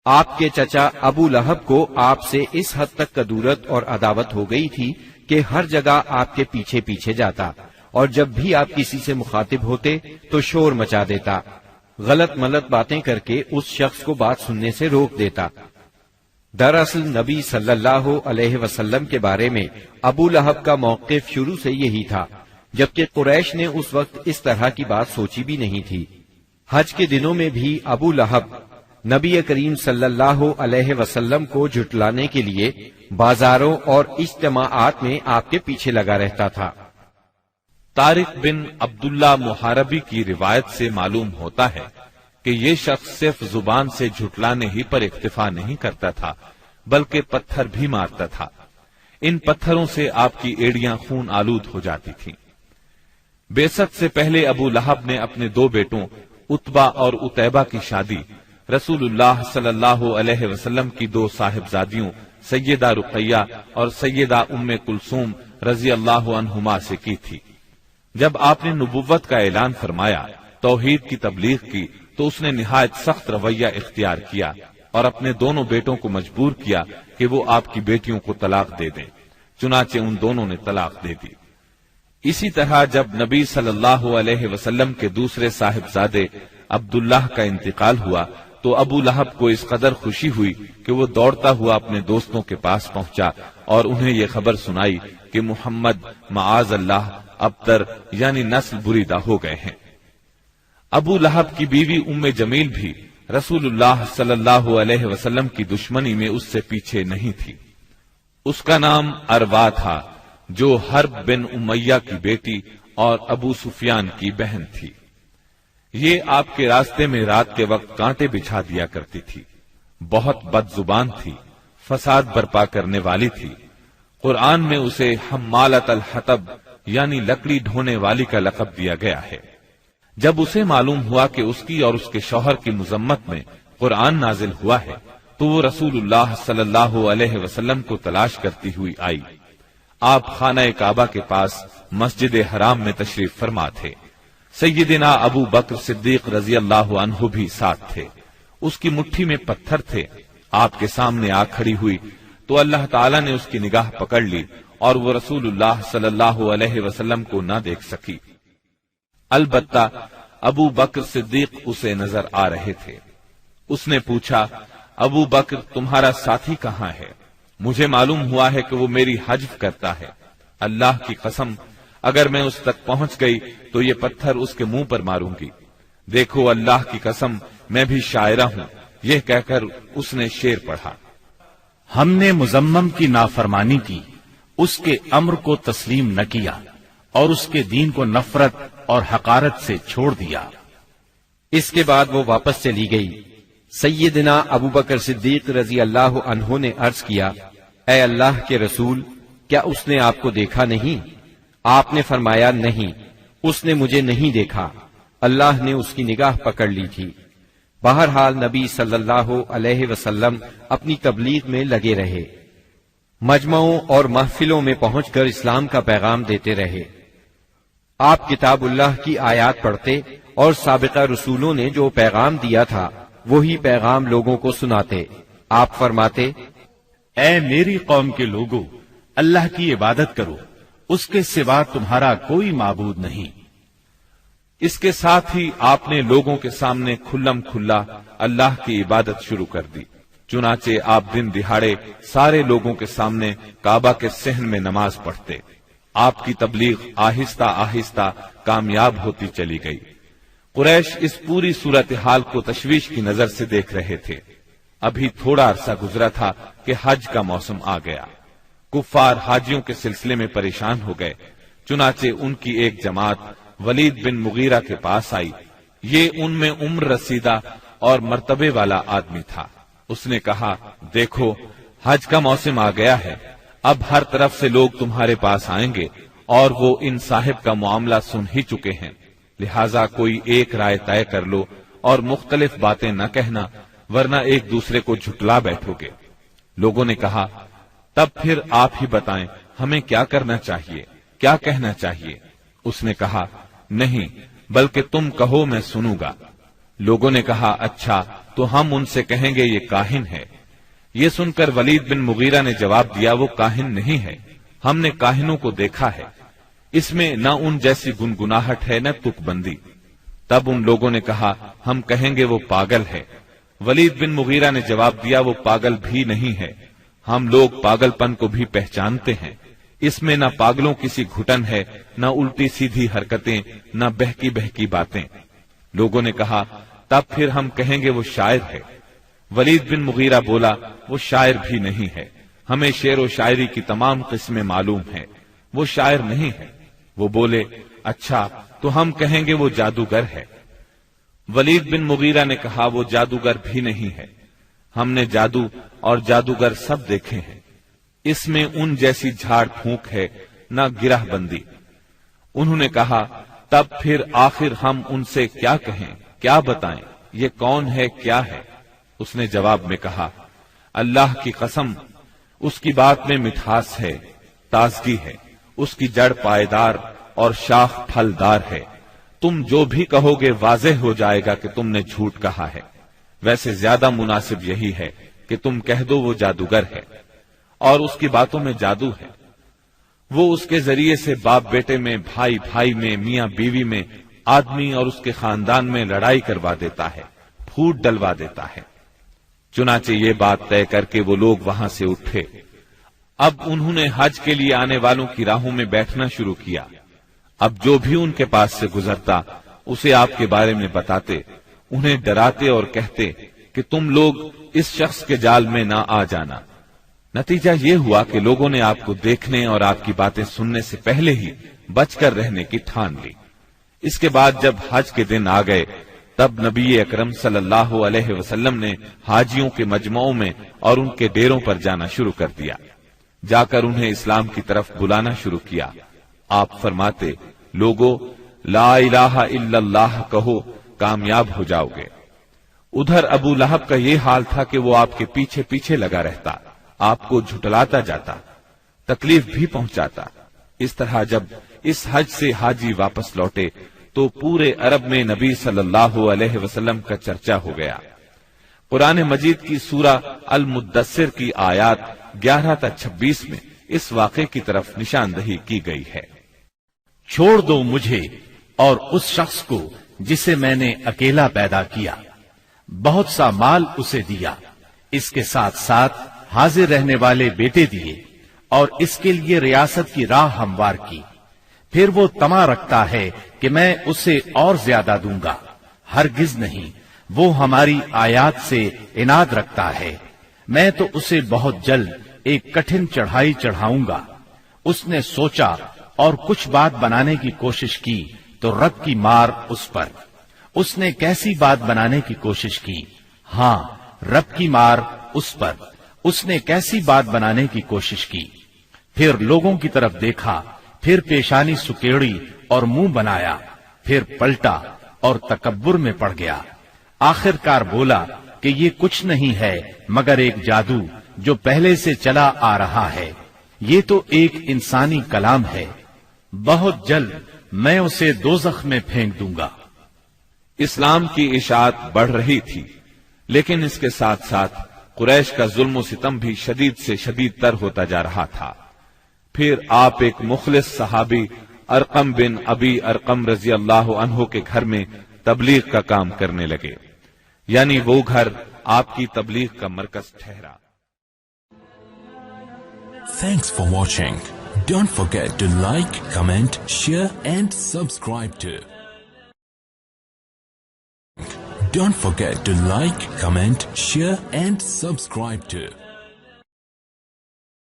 آپ کے چچا ابو لہب کو آپ سے اس حد تک کدورت اور عداوت ہو گئی تھی کہ ہر جگہ آپ کے پیچھے پیچھے جاتا، اور جب بھی آپ کسی سے مخاطب ہوتے تو شور مچا دیتا، غلط ملط باتیں کر کے اس شخص کو بات سننے سے روک دیتا۔ دراصل نبی صلی اللہ علیہ وسلم کے بارے میں ابو لہب کا موقف شروع سے یہی تھا، جبکہ قریش نے اس وقت اس طرح کی بات سوچی بھی نہیں تھی۔ حج کے دنوں میں بھی ابو لہب نبی کریم صلی اللہ علیہ وسلم کو جھٹلانے کے لیے بازاروں اور اجتماعات میں آپ کے پیچھے لگا رہتا تھا۔ طارق بن عبداللہ محاربی کی روایت سے معلوم ہوتا ہے کہ یہ شخص صرف زبان سے جھٹلانے ہی پر اکتفا نہیں کرتا تھا بلکہ پتھر بھی مارتا تھا۔ ان پتھروں سے آپ کی ایڑیاں خون آلود ہو جاتی تھیں۔ بعثت سے پہلے ابو لہب نے اپنے دو بیٹوں عتبہ اور عتیبہ کی شادی رسول اللہ صلی اللہ علیہ وسلم کی دو صاحبزادیوں سیدہ رقیہ اور سیدہ ام کلثوم رضی اللہ عنہما سے کی تھی۔ جب آپ نے نبوت کا اعلان فرمایا، توحید کی تبلیغ کی، تو اس نے نہایت سخت رویہ اختیار کیا اور اپنے دونوں بیٹوں کو مجبور کیا کہ وہ آپ کی بیٹیوں کو طلاق دے دیں۔ چنانچہ ان دونوں نے طلاق دے دی۔ اسی طرح جب نبی صلی اللہ علیہ وسلم کے دوسرے صاحبزادے عبداللہ کا انتقال ہوا تو ابو لہب کو اس قدر خوشی ہوئی کہ وہ دوڑتا ہوا اپنے دوستوں کے پاس پہنچا اور انہیں یہ خبر سنائی کہ محمد معاذ اللہ ابتر یعنی نسل بریدہ ہو گئے ہیں۔ ابو لہب کی بیوی ام جمیل بھی رسول اللہ صلی اللہ علیہ وسلم کی دشمنی میں اس سے پیچھے نہیں تھی۔ اس کا نام اروا تھا، جو حرب بن امیہ کی بیٹی اور ابو سفیان کی بہن تھی۔ یہ آپ کے راستے میں رات کے وقت کانٹے بچھا دیا کرتی تھی، بہت بد زبان تھی، فساد برپا کرنے والی تھی۔ قرآن میں اسے حمالۃ الحطب یعنی لکڑی ڈھونے والی کا لقب دیا گیا ہے۔ جب اسے معلوم ہوا کہ اس کی اور اس کے شوہر کی مذمت میں قرآن نازل ہوا ہے تو وہ رسول اللہ صلی اللہ علیہ وسلم کو تلاش کرتی ہوئی آئی۔ آپ خانہ کعبہ کے پاس مسجد حرام میں تشریف فرما تھے۔ سیدنا ابو بکر صدیق رضی اللہ عنہ بھی ساتھ تھے۔ اس کی مٹھی میں پتھر تھے۔ آپ کے سامنے آ کھڑی ہوئی تو اللہ تعالیٰ نے اس کی نگاہ پکڑ لی اور وہ رسول اللہ صلی اللہ علیہ وسلم کو نہ دیکھ سکی۔ البتہ ابو بکر صدیق اسے نظر آ رہے تھے۔ اس نے پوچھا، ابو بکر تمہارا ساتھی کہاں ہے؟ مجھے معلوم ہوا ہے کہ وہ میری حجب کرتا ہے۔ اللہ کی قسم اگر میں اس تک پہنچ گئی تو یہ پتھر اس کے منہ پر ماروں گی۔ دیکھو اللہ کی قسم میں بھی شاعرہ ہوں۔ یہ کہہ کر اس نے شعر پڑھا، ہم نے مذمم کی نافرمانی کی، اس کے امر کو تسلیم نہ کیا اور اس کے دین کو نفرت اور حقارت سے چھوڑ دیا۔ اس کے بعد وہ واپس چلی گئی۔ سیدنا ابو بکر صدیق رضی اللہ عنہ نے عرض کیا، اے اللہ کے رسول، کیا اس نے آپ کو دیکھا نہیں؟ آپ نے فرمایا، نہیں، اس نے مجھے نہیں دیکھا، اللہ نے اس کی نگاہ پکڑ لی تھی۔ بہرحال نبی صلی اللہ علیہ وسلم اپنی تبلیغ میں لگے رہے، مجمعوں اور محفلوں میں پہنچ کر اسلام کا پیغام دیتے رہے۔ آپ کتاب اللہ کی آیات پڑھتے اور سابقہ رسولوں نے جو پیغام دیا تھا وہی پیغام لوگوں کو سناتے۔ آپ فرماتے، اے میری قوم کے لوگو، اللہ کی عبادت کرو، اس کے سوا تمہارا کوئی معبود نہیں۔ اس کے ساتھ ہی آپ نے لوگوں کے سامنے کھلم کھلا اللہ کی عبادت شروع کر دی۔ چنانچہ آپ دن دہاڑے سارے لوگوں کے سامنے کعبہ کے صحن میں نماز پڑھتے۔ آپ کی تبلیغ آہستہ آہستہ کامیاب ہوتی چلی گئی۔ قریش اس پوری صورتحال کو تشویش کی نظر سے دیکھ رہے تھے۔ ابھی تھوڑا عرصہ گزرا تھا کہ حج کا موسم آ گیا۔ کفار حاجیوں کے سلسلے میں پریشان ہو گئے۔ چنانچہ ان کی ایک جماعت ولید بن مغیرہ کے پاس آئی۔ یہ ان میں عمر رسیدہ اور مرتبے والا آدمی تھا۔ اس نے کہا، دیکھو حج کا موسم آ گیا ہے، اب ہر طرف سے لوگ تمہارے پاس آئیں گے اور وہ ان صاحب کا معاملہ سن ہی چکے ہیں، لہذا کوئی ایک رائے طے کر لو اور مختلف باتیں نہ کہنا، ورنہ ایک دوسرے کو جھٹلا بیٹھو گے۔ لوگوں نے کہا، تب پھر آپ ہی بتائیں ہمیں کیا کرنا چاہیے، کیا کہنا چاہیے؟ اس نے کہا، نہیں بلکہ تم کہو میں سنوں گا۔ لوگوں نے کہا، اچھا تو ہم ان سے کہیں گے یہ کاہن ہے۔ یہ سن کر ولید بن مغیرہ نے جواب دیا وہ کاہن نہیں ہے، ہم نے کاہنوں کو دیکھا ہے، اس میں نہ ان جیسی گنگناہٹ ہے نہ تک بندی۔ تب ان لوگوں نے کہا ہم کہیں گے وہ پاگل ہے۔ ولید بن مغیرہ نے جواب دیا وہ پاگل بھی نہیں ہے، ہم لوگ پاگل پن کو بھی پہچانتے ہیں، اس میں نہ پاگلوں کسی گھٹن ہے نہ الٹی سیدھی حرکتیں نہ بہکی بہکی باتیں۔ لوگوں نے کہا تب پھر ہم کہیں گے وہ شاعر ہے۔ ولید بن مغیرہ بولا وہ شاعر بھی نہیں ہے، ہمیں شعر و شاعری کی تمام قسمیں معلوم ہیں، وہ شاعر نہیں ہے۔ وہ بولے اچھا تو ہم کہیں گے وہ جادوگر ہے۔ ولید بن مغیرہ نے کہا وہ جادوگر بھی نہیں ہے، ہم نے جادو اور جادوگر سب دیکھے ہیں، اس میں ان جیسی جھاڑ پھونک ہے نہ گرہ بندی۔ انہوں نے کہا تب پھر آخر ہم ان سے کیا کہیں، کیا بتائیں، یہ کون ہے کیا ہے؟ اس نے جواب میں کہا اللہ کی قسم اس کی بات میں مٹھاس ہے، تازگی ہے، اس کی جڑ پائیدار اور شاخ پھلدار ہے، تم جو بھی کہو گے واضح ہو جائے گا کہ تم نے جھوٹ کہا ہے۔ ویسے زیادہ مناسب یہی ہے کہ تم کہہ دو وہ جادوگر ہے اور اس کی باتوں میں جادو ہے، وہ اس کے ذریعے سے باپ بیٹے میں، بھائی بھائی میں، میاں بیوی میں، آدمی اور اس کے خاندان میں لڑائی کروا دیتا ہے، پھوٹ ڈلوا دیتا ہے۔ چنانچہ یہ بات طے کر کے وہ لوگ وہاں سے اٹھے۔ اب انہوں نے حج کے لیے آنے والوں کی راہوں میں بیٹھنا شروع کیا۔ اب جو بھی ان کے پاس سے گزرتا اسے آپ کے بارے میں بتاتے، انہیں ڈراتے اور کہتے کہ تم لوگ اس شخص کے جال میں نہ آ جانا۔ نتیجہ یہ ہوا کہ لوگوں نے آپ کو دیکھنے اور آپ کی باتیں سننے سے پہلے ہی بچ کر رہنے کی ٹھان لی۔ اس کے بعد جب حج کے دن آ گئے تب نبی اکرم صلی اللہ علیہ وسلم نے حاجیوں کے مجمعوں میں اور ان کے ڈیروں پر جانا شروع کر دیا، جا کر انہیں اسلام کی طرف بلانا شروع کیا۔ آپ فرماتے لوگو لا الہ الا اللہ کہو، کامیاب ہو جاؤ گے۔ ادھر ابو لہب کا یہ حال تھا کہ وہ آپ کے پیچھے پیچھے لگا رہتا، آپ کو جھٹلاتا جاتا، تکلیف بھی پہنچاتا۔ اس طرح جب اس حج سے حاجی واپس لوٹے تو پورے عرب میں نبی صلی اللہ علیہ وسلم کا چرچا ہو گیا۔ قرآن مجید کی سورہ المدثر کی آیات 11 تا 26 میں اس واقعے کی طرف نشاندہی کی گئی ہے۔ چھوڑ دو مجھے اور اس شخص کو جسے میں نے اکیلا پیدا کیا، بہت سا مال اسے دیا، اس کے ساتھ ساتھ حاضر رہنے والے بیٹے دیے اور اس کے لیے ریاست کی راہ ہموار کی۔ پھر وہ طمع رکھتا ہے کہ میں اسے اور زیادہ دوں گا، ہرگز نہیں، وہ ہماری آیات سے عناد رکھتا ہے، میں تو اسے بہت جلد ایک کٹھن چڑھائی چڑھاؤں گا۔ اس نے سوچا اور کچھ بات بنانے کی کوشش کی تو رب کی مار اس پر۔ اس نے کیسی بات بنانے کی کوشش کی؟ ہاں، رب کی مار اس پر۔ اس نے کیسی بات بنانے کی کوشش کی؟ پھر لوگوں کی طرف دیکھا، پھر پیشانی سکیڑی اور منہ بنایا، پھر پلٹا اور تکبر میں پڑ گیا۔ آخر کار بولا کہ یہ کچھ نہیں ہے مگر ایک جادو جو پہلے سے چلا آ رہا ہے، یہ تو ایک انسانی کلام ہے، بہت جلد میں اسے دوزخ میں پھینک دوں گا۔ اسلام کی اشاعت بڑھ رہی تھی، لیکن اس کے ساتھ ساتھ قریش کا ظلم و ستم بھی شدید سے شدید تر ہوتا جا رہا تھا۔ پھر آپ ایک مخلص صحابی ارقم بن ابی ارقم رضی اللہ عنہ کے گھر میں تبلیغ کا کام کرنے لگے، یعنی وہ گھر آپ کی تبلیغ کا مرکز ٹھہرا۔ Thanks for watching. Don't forget to like, comment, share and subscribe to. Don't forget to like, comment, share and subscribe to